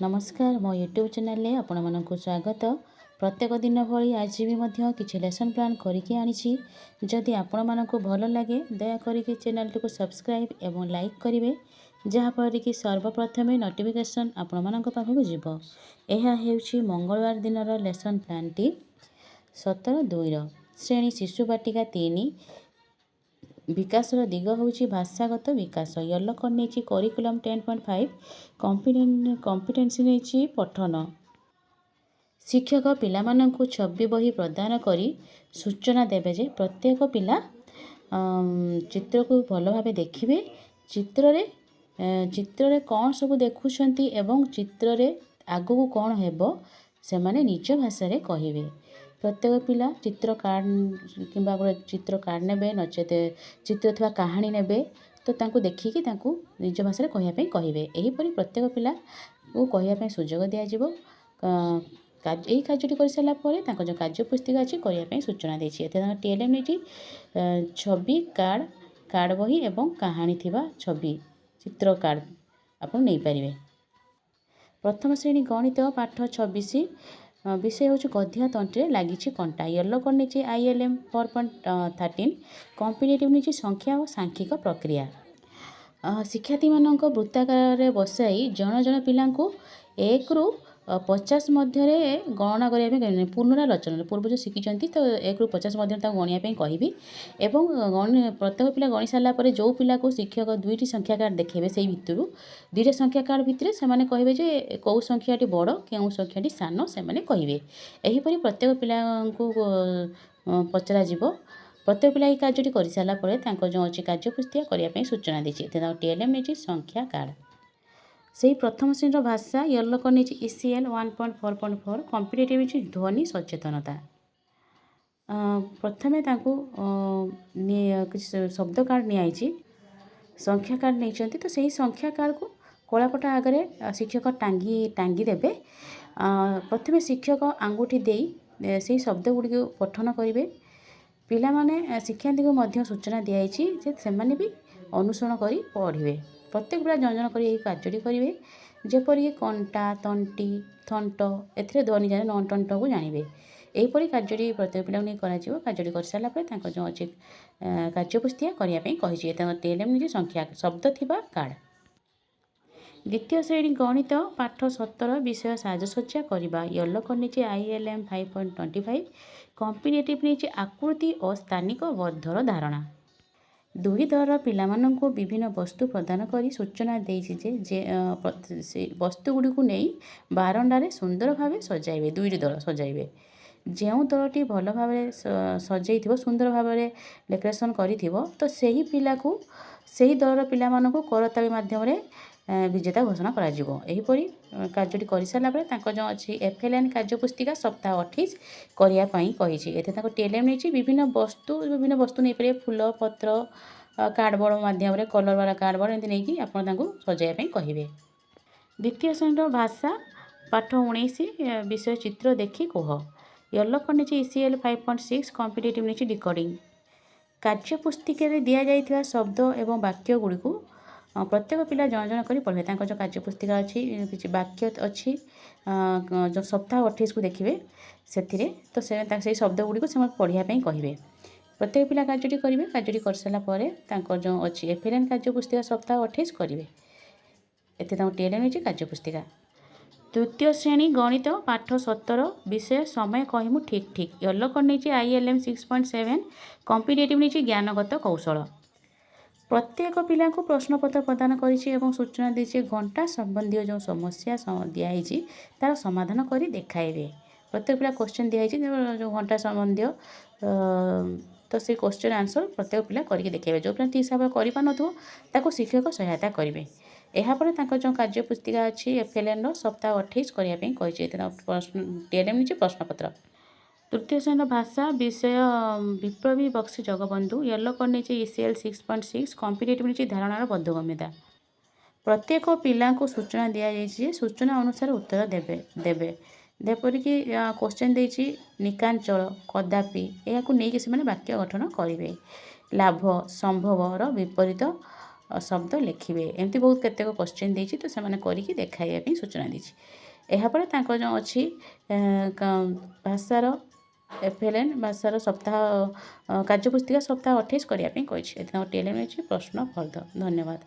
नमस्कार मो YouTube channel आपण मानक स्वागत। प्रत्येक दिन भली आज भी किसी लेसन प्लान करके आनी। जदि आपण मानक भल लगे दयाकोरी चैनल को सब्सक्राइब एवं लाइक करेंगे जहाँफल कि सर्वप्रथम नोटिफिकेशन आपण मानक पाखक जीव। यह हेउछि मंगलवार दिन लेसन प्लान टी 17/2 श्रेणी शिशु बाटिका 3 विकासर दिग होउछि भाषागत विकास। येलो करने करिकुलम 10.5 कॉम्पिटेंसी नहीं पठन। शिक्षक पिलामानंकु छवि बही प्रदान करी सूचना देवे जे प्रत्येक पिला चित्र को भल भाव देखिए। चित्र कौन सब देखुंती एवं चित्र आगू कौन हेबो से माने निज भाषा रे कहिबे। प्रत्येक पिला चित्र कार्ड किंबा गोटे चित्र कार्ड नेबे नचेत चित्र थवा कहानी नेबे तो तांको देखिकी तांको निज भाषा रे कहिया पे कहिबे। एही परि प्रत्येक पिला को कहिया पे सुजोग दिया जिवो। एही कार्यटी कर सारा पर तांको जो कार्य पुस्तिका अछि करिया पे सूचना देछि। एते तांको टीएलएम नेछि छवि कार्ड बही एवं कहानी थिबा छवि चित्र कार्ड आपण नै परिबे। प्रथम श्रेणी गणित पाठ 26 विषय हूँ गधिया तंटे लगी कंटा। येलो कर नहीं ILM 4.13 कॉम्पिटिटिव नहीं संख्या और सांख्यिक प्रक्रिया। शिक्षार्थी मान वृत्ताकार बसाई जन जन पिला 1 ରୁ 50 मध्य गणना करने पुनरालोचन पूर्व जो शिखी तो 1 ରୁ 50 मध्य गणिया कहि एवं प्रत्येक पिला गणि सारापर जो पिला को शिक्षक 2टी संख्या कार्ड देखेबे से भितर 2टा संख्या कार्ड भितर से कहे जे कौ संख्याटी बड़ केउ संख्याटी सान से कहे। एहीपरि प्रत्येक पिला को पचरा जीव। प्रत्येक पिला कार्य कर सारापर जो अच्छी कार्यपुस्तिका करने सूचना देती। टीएलएम नहीं संख्या कार्ड। से प्रथम श्रेणी भाषा येलो कर नहीं ECL 1.4.4 कॉम्पिटिटिव ध्वनि सचेतनता। प्रथमे शब्द कार्ड नहीं संख्या कार्ड नहीं तो सही संख्या कार्ड को कलापट आगे शिक्षक टांगी देवे। प्रथमे शिक्षक आंगुठी दे से शब्द गुड़ी पठन करेंगे। पिला माने शिक्षार्थी को सूचना दिखाई से माने भी अनुसरण कर पढ़े। प्रत्येक पिला जन जन कर कार्य करेंगे जेपरिक कंटा तंटी थंट ए ध्वनि जाने न टंट को जानवे। यहीपरि कार्य प्रत्येक पिला नहीं कार्य कर सारापर जो अच्छे कार्यपुस्तिका करने कही। टीएलएम नहीं संख्या शब्द थिबा कार्ड। द्वितीय श्रेणी गणित पाठ 17 विषय साजसज्जा करवा। येलो कर नहीं ILM 5.25 कॉम्पिटिटिव नहीं आकृति और स्थानिक बद्धर धारणा। दुई दर पिलामानंको विभिन्न वस्तु प्रदान करी सूचना देछि जे वस्तु गुडी को नहीं बारंडारे सुंदर भावे सजाइबे। दुई दल सजाइबे। जो दलटी भल भाव सजै सुंदर भाव डेकोरेशन करिथिबो तो सही पिला को सही दलर पिलामानंको करताली माध्यम विजेता घोषणा करा जिवो। एहीपरि कार्यटी कर सारापर जो अच्छी FLN कार्यपुस्तिका सप्ताह 28 करने कही। एते टीएलएम नहीं विभिन्न वस्तु नहीं पारे फूल पत्र कार्डबोर्ड माध्यम कलर वाला कार्डबोर्ड एमती नहीं आप सजाइवाई कहे। द्वितीय श्रेणी भाषा पाठ 19 विषय चित्र देखी कह। येलो कर नहीं ECL 5.6 कॉम्पिटिटिव नहीं डिकोडिंग। कार्यपुस्तिका दि जाइथिबा शब्द एवं वाक्य गुड़ी को प्रत्येक पिला जन जन कर पढ़े। जो कार्यपुस्तिका अच्छी किसी वाक्य अच्छी जो सप्ताह 28 को देखिए से तो से शब्द गुड़ी से पढ़ाई कहे। प्रत्येक पिला कार्य करेंगे। कार्य कर सारापर जो अच्छी FLN कार्यपुस्तिका सप्ताह 28 करेंगे। एते टीएलएम नहीं कार्यपुस्तिका। तृतीय श्रेणी गणित पाठ 17 विषय समय कहमु ठीक ठीक। येलो कर नहीं ILM 6.7 कॉम्पिटिटिव नहीं ज्ञानगत कौशल। प्रत्येक पिला को प्रश्नपत्र प्रदान करी सूचना दी घंटा संबंधी जो समस्या दिखाई तार समाधान कर देखाइबे। प्रत्येक पिला क्वेश्चन दिखाई जो घंटा संबंधी तो से क्वेश्चन आंसर प्रत्येक पिला करके देखाइबे। जो पिला ठीक हिसाब से कर शिक्षक सहायता करेंगे। यापर जो कार्यपुस्तिका अच्छी FLN सप्ताह 28 करने कही। टीएलएम नहीं प्रश्नपत्र। तृतीय श्रेणी भाषा विषय विप्लवी बक्सी जगबंधु। येलो कर नहीं ECL 6.6 कॉम्पिटिटिव नहीं धारणार बोधगम्यता। प्रत्येक पिला को सूचना दि जाइए सूचना अनुसार उत्तर देवे जेपरिक क्वेश्चन देछि निकांचल कदापि या नहीं कि वाक्य गठन करेंगे। लाभ संभवर विपरीत ଶବ୍ଦ ଲେଖିବେ। ଏମିତି ବହୁତ କେତେକ କୋଶ୍ଚିନ୍ ଦେଇଛି, ତ ସେମାନେ କରିକି ଦେଖାଇବା ପାଇଁ ସୂଚନା ଦେଇଛି। ଏହାପରେ ତାଙ୍କର ଯେଉଁ ଅଛି ଭାଷାର FLN ଭାଷାର ସପ୍ତାହ କାର୍ଯ୍ୟପୁସ୍ତିକା ସପ୍ତାହ 28 କରିବା ପାଇଁ କହିଛି। ଏଥିରେ TLM ହେଉଛି ପ୍ରଶ୍ନ ଫର୍ଦ୍ଦ। ଧନ୍ୟବାଦ।